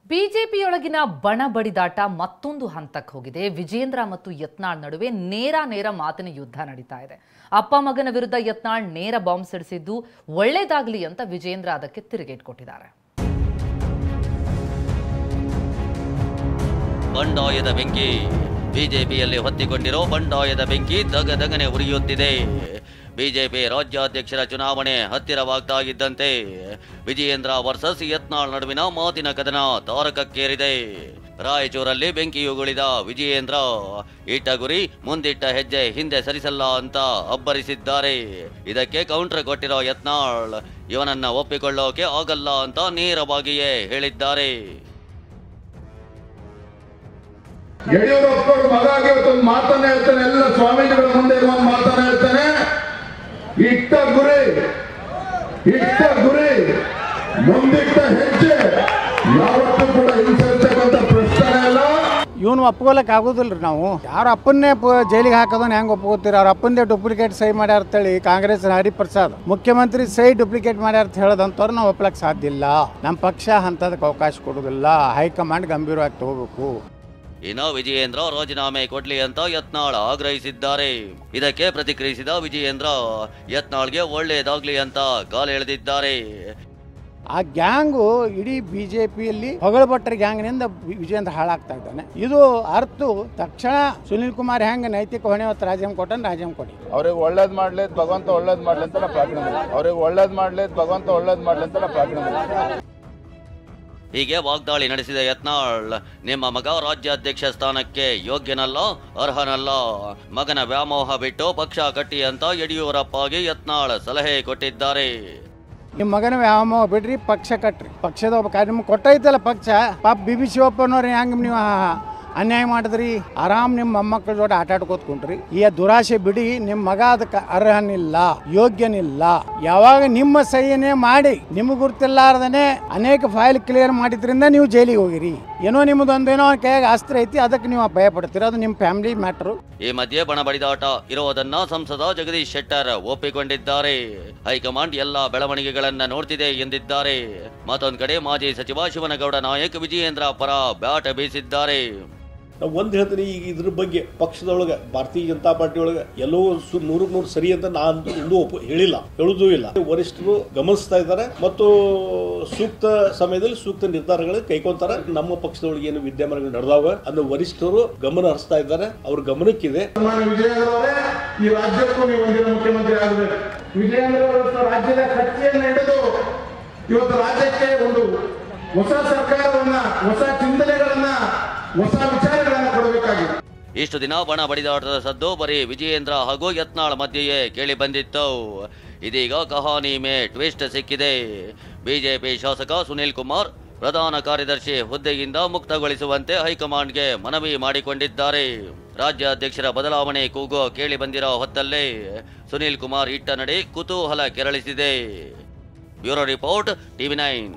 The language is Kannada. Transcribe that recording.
ಬಿಜೆಪಿಯೊಳಗಿನ ಬಣ ಬಡಿದಾಟ ಮತ್ತೊಂದು ಹಂತಕ್ಕೆ ಹೋಗಿದೆ. ವಿಜಯೇಂದ್ರ ಮತ್ತು ಯತ್ನಾಳ್ ನಡುವೆ ನೇರ ಮಾತಿನ ಯುದ್ಧ ನಡೀತಾ ಇದೆ. ಅಪ್ಪ ಮಗನ ವಿರುದ್ಧ ಯತ್ನಾಳ್ ನೇರ ಬಾಂಬ್ ಸಿಡಿಸಿದ್ದು ಒಳ್ಳೆಯದಾಗಲಿ ಅಂತ ವಿಜಯೇಂದ್ರ ಅದಕ್ಕೆ ತಿರುಗೇಟು ಕೊಟ್ಟಿದ್ದಾರೆ. ಬಂಡಾಯದ ಬೆಂಕಿ ಬಿಜೆಪಿಯಲ್ಲಿ ಹೊತ್ತಿಕೊಂಡಿರೋ ಬಂಡಾಯದ ಬೆಂಕಿ ದಗದಗನೆ ಉರಿಯುತ್ತಿದೆ. ಬಿಜೆಪಿ ರಾಜ್ಯಾಧ್ಯಕ್ಷರ ಚುನಾವಣೆ ಹತ್ತಿರವಾಗ್ತಾ ಇದ್ದಂತೆ ವಿಜಯೇಂದ್ರ ವರ್ಸಸ್ ಯತ್ನಾಳ್ ನಡುವಿನ ಮಾತಿನ ಕದನ ತಾರಕಕ್ಕೇರಿದೆ. ರಾಯಚೂರಲ್ಲಿ ಬೆಂಕಿಯುಗುಳಿದ ವಿಜಯೇಂದ್ರ ಇಟ್ಟ ಗುರಿ ಮುಂದಿಟ್ಟ ಹೆಜ್ಜೆ ಹಿಂದೆ ಸರಿಸಲ್ಲ ಅಂತ ಅಬ್ಬರಿಸಿದ್ದಾರೆ. ಇದಕ್ಕೆ ಕೌಂಟರ್ ಕೊಟ್ಟಿರೋ ಯತ್ನಾಳ್ ಇವನನ್ನ ಒಪ್ಪಿಕೊಳ್ಳೋಕೆ ಆಗಲ್ಲ ಅಂತ ನೇರವಾಗಿಯೇ ಹೇಳಿದ್ದಾರೆ. ಯಡಿಯೂರಪ್ಪ ಮಗಾಗಿ ಒಂದು ಮಾತನ್ನ ಹೇಳ್ತಾನೆ, ಎಲ್ಲ ಸ್ವಾಮೀಜಿಗಳ ಮುಂದೆ ಒಂದು ಮಾತನ್ನ ಹೇಳ್ತಾನೆ, ಇಟ್ಟ ಗುರಿ ಮುಂದಿಟ್ಟ ಹೆಜ್ಜೆ ಯಾವತ್ತೂ ಕೂಡ ಹಿಂಸೆಂತ ಪ್ರಶ್ನೆ ಇಲ್ಲ. ಇವನು ಒಪ್ಕೊಳಕ್ ಆಗೋದಿಲ್ರಿ. ನಾವು ಯಾರ ಅಪ್ಪನ್ನೇ ಜೈಲಿಗೆ ಹಾಕೋದನ್ನ ಹೆಂಗ್ ಒಪ್ಕೋತೀರಿ? ಅವ್ರ ಅಪ್ಪಂದೇ ಡೂಪ್ಲಿಕೇಟ್ ಸಹಿ ಮಾಡ್ಯಾರ ಅಂತೇಳಿ ಕಾಂಗ್ರೆಸ್ ಹರಿಪ್ರಸಾದ್ ಮುಖ್ಯಮಂತ್ರಿ ಸಹಿ ಡೂಪ್ಲಿಕೇಟ್ ಮಾಡ್ಯಾರ ಅಂತ ಹೇಳೋದಂತವ್ರು ನಾವು ಒಪ್ಲಕ್ ಸಾಧ್ಯ ಇಲ್ಲ. ನಮ್ಮ ಪಕ್ಷ ಅಂತದಕ್ಕೆ ಅವಕಾಶ ಕೊಡೋದಿಲ್ಲ. ಹೈಕಮಾಂಡ್ ಗಂಭೀರವಾಗಿ ತಗೋಬೇಕು. ಇನ್ನು ವಿಜಯೇಂದ್ರ ರಾಜೀನಾಮೆ ಕೊಡ್ಲಿ ಅಂತ ಯತ್ನಾಳ್ ಆಗ್ರಹಿಸಿದ್ದಾರೆ. ಇದಕ್ಕೆ ಪ್ರತಿಕ್ರಿಯಿಸಿದ ವಿಜಯೇಂದ್ರ ಯತ್ನಾಳ್ಗೆ ಒಳ್ಳೇದಾಗ್ಲಿ ಅಂತ ಕಾಲೆಳೆದಿದ್ದಾರೆ. ಆ ಗ್ಯಾಂಗು ಇಡೀ ಬಿಜೆಪಿಯಲ್ಲಿ ಹೊಗಳಭಟ್ರ ಗ್ಯಾಂಗ್ನಿಂದ ವಿಜಯೇಂದ್ರ ಹಾಳಾಗ್ತಾ ಇದ್ದಾನೆ. ಇದು ಅರ್ಥ ತಕ್ಷಣ ಸುನೀಲ್ ಕುಮಾರ್ ಹೆಂಗ್ ನೈತಿಕ ಹೊಣೆ ಹೊತ್ತು ರಾಜೀನಾಮೆ ಕೊಡಿ. ಅವ್ರಿಗೆ ಒಳ್ಳೇದ್ ಮಾಡ್ಲಿ ಭಗವಂತ ಒಳ್ಳೇದ್ ಮಾಡ್ಲಿ ಅಂತ ನಾ ಪ್ರಾರ್ಥನೆ ಮಾಡ್ತೀನಿ. ಅವ್ರಿಗೆ ಒಳ್ಳೇದ್ ಮಾಡ್ಲಿ ಭಗವಂತ ಒಳ್ಳೇದ್ ಮಾಡ್ಲಿ ಅಂತ ನಾ ಪ್ರಾರ್ಥನೆ ಮಾಡ್ತೀನಿ. ಹೀಗೆ ವಾಗ್ದಾಳಿ ನಡೆಸಿದ ಯತ್ನಾಳ್ ನಿಮ್ಮ ಮಗ ರಾಜ್ಯಾಧ್ಯಕ್ಷ ಸ್ಥಾನಕ್ಕೆ ಯೋಗ್ಯನಲ್ಲ, ಅರ್ಹನಲ್ಲ. ಮಗನ ವ್ಯಾಮೋಹ ಬಿಟ್ಟು ಪಕ್ಷ ಕಟ್ಟಿ ಅಂತ ಯಡಿಯೂರಪ್ಪಗೆ ಯತ್ನಾಳ್ ಸಲಹೆ ಕೊಟ್ಟಿದ್ದಾರೆ. ನಿಮ್ಮ ಮಗನ ವ್ಯಾಮೋಹ ಬಿಡ್ರಿ, ಪಕ್ಷ ಕಟ್ರಿ. ಪಕ್ಷದ ಒಬ್ಬ ನಿಮ್ಗೆ ಕೊಟ್ಟೈತಲ್ಲ ಪಕ್ಷ. ಪಾಪ ಬಿ ಶಿವಪ್ಪನವ್ರು ಹೆಂಗ್ ನೀವು ಅನ್ಯಾಯ ಮಾಡಿದ್ರಿ? ಆರಾಮ್ ನಿಮ್ಮ ಮೊಮ್ಮಕ್ಕಳ ಜೋಡಿ ಆಟ ಆಡ್ಕೋತ್ಕೊಂಡ್ರಿ. ಈ ದುರಾಶೆ ಬಿಡಿ. ನಿಮ್ಮ ಮಗ ಅದಕ್ಕೆ ಅರ್ಹನಿಲ್ಲ, ಯೋಗ್ಯನಿಲ್ಲ. ಯಾವಾಗ ನಿಮ್ಮ ಸಹಿನೇ ಮಾಡಿ ನಿಮ್ಗೆ ಗುರ್ತಿಲ್ಲಾರ್ದನೆ ಅನೇಕ ಫೈಲ್ ಕ್ಲಿಯರ್ ಮಾಡಿದ್ರಿಂದ ನೀವು ಜೈಲಿಗೆ ಹೋಗಿರಿ. ಏನೋ ನಿಮ್ಮದೊಂದೇನೋ ಕೈಯಾಗ ಅಸ್ತ್ರ ಐತಿ, ಅದಕ್ಕೆ ನೀವು ಭಯ ಪಡ್ತೀರ. ಅದು ನಿಮ್ಮ ಫ್ಯಾಮಿಲಿ ಮ್ಯಾಟ್ರು. ಈ ಮಧ್ಯೆ ಬಣ ಬಡಿದಾಟ ಇರೋದನ್ನ ಸಂಸದ ಜಗದೀಶ್ ಶೆಟ್ಟರ್ ಒಪ್ಪಿಕೊಂಡಿದ್ದಾರೆ. ಹೈಕಮಾಂಡ್ ಎಲ್ಲಾ ಬೆಳವಣಿಗೆಗಳನ್ನ ನೋಡ್ತಿದೆ ಎಂದಿದ್ದಾರೆ. ಮತ್ತೊಂದು ಕಡೆ ಮಾಜಿ ಸಚಿವ ಶಿವನಗೌಡ ನಾಯಕ್ ವಿಜಯೇಂದ್ರ ಪರ ಬ್ಯಾಟ್ ಬೀಸಿದ್ದಾರೆ. ನಾವು ಒಂದು ಹೇಳ್ತೀನಿ, ಈಗ ಇದ್ರ ಬಗ್ಗೆ ಪಕ್ಷದೊಳಗೆ ಭಾರತೀಯ ಜನತಾ ಪಾರ್ಟಿ ಒಳಗೆ ಎಲ್ಲೋ 100% ಸರಿ ಅಂತ ನಾನು ಇಂದು ಹೇಳಿಲ್ಲ, ಹೇಳುದೂ ಇಲ್ಲ. ವರಿಷ್ಠರು ಗಮನಿಸ್ತಾ ಇದ್ದಾರೆ ಮತ್ತು ಸೂಕ್ತ ಸಮಯದಲ್ಲಿ ಸೂಕ್ತ ನಿರ್ಧಾರಗಳು ಕೈಗೊಂತಾರೆ. ನಮ್ಮ ಪಕ್ಷದೊಳಗೆ ಏನು ವಿದ್ಯಮಾನಗಳು ನಡೆದಾವ ಅದನ್ನು ವರಿಷ್ಠರು ಗಮನ ಹರಿಸ್ತಾ ಇದ್ದಾರೆ. ಅವ್ರ ಗಮನಕ್ಕಿದೆ. ಈ ರಾಜ್ಯಕ್ಕೂ ನೀವು ಒಂದಿನ ಮುಖ್ಯಮಂತ್ರಿ ಆಗಬೇಕು. ವಿಜಯೇಂದ್ರ ರಾಜ್ಯದ ಕಚ್ಚಿಯನ್ನು ಹಿಡಿದು ಇವತ್ತು ರಾಜ್ಯಕ್ಕೆ ಒಂದು ಹೊಸ ಸರ್ಕಾರವನ್ನ, ಹೊಸ ಚಿಂತನೆಗಳನ್ನ, ಹೊಸ ವಿಚಾರಗಳನ್ನ ಕೊಡಬೇಕಾಗಿದೆ. ಇಷ್ಟು ದಿನ ಬಣ ಬಡಿದಾಟದ ಸದ್ದು ಬರೀ ವಿಜಯೇಂದ್ರ ಹಾಗೂ ಯತ್ನಾಳ್ ಮಧ್ಯೆಯೇ ಕೇಳಿ ಬಂದಿತ್ತು. ಇದೀಗ ಕಹಾನಿ ಮೇ ಟ್ವಿಸ್ಟ್ ಸಿಕ್ಕಿದೆ. ಬಿಜೆಪಿ ಶಾಸಕ ಸುನೀಲ್ ಕುಮಾರ್ ಪ್ರಧಾನ ಕಾರ್ಯದರ್ಶಿ ಹುದ್ದೆಯಿಂದ ಮುಕ್ತಗೊಳಿಸುವಂತೆ ಹೈಕಮಾಂಡ್ಗೆ ಮನವಿ ಮಾಡಿಕೊಂಡಿದ್ದಾರೆ. ರಾಜ್ಯಾಧ್ಯಕ್ಷರ ಬದಲಾವಣೆ ಕೂಗು ಕೇಳಿ ಬಂದಿರೋ ಹೊತ್ತಲ್ಲೇ ಸುನೀಲ್ ಕುಮಾರ್ ಇಟ್ಟ ನಡೆ ಕುತೂಹಲ ಕೆರಳಿಸಿದೆ. Bureau report, TV9.